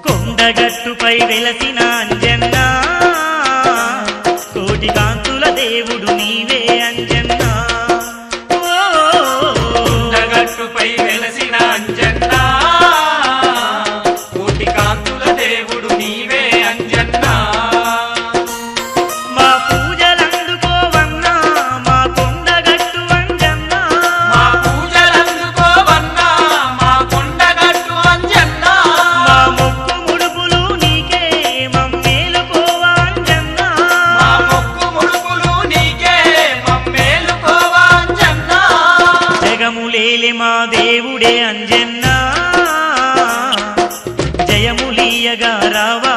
కొండగట్టుపై వెలసిన అంజన్న కోటి కాంతుల దేవుడు నీవే అంజన్న కొండగట్టుపై వెలసిన అంజన్న కోటి కాంతుల దేవుడు నీవే అంజన్న మా పూజలందుకోవన్నా మా కొండగట్టు అంజన్న మా పూజలందుకోవన్నా మా కొండగట్టు అంజన్న మా మొక్కు ముడుపులు నీకే మమ్మేలుకోవా అంజన్న మా మొక్కు ముడుపులు నీకే మమ్మేలుకోవా అంజన్న జగములేలే మా దేవుడే అంజన్న జయములీయగా రావా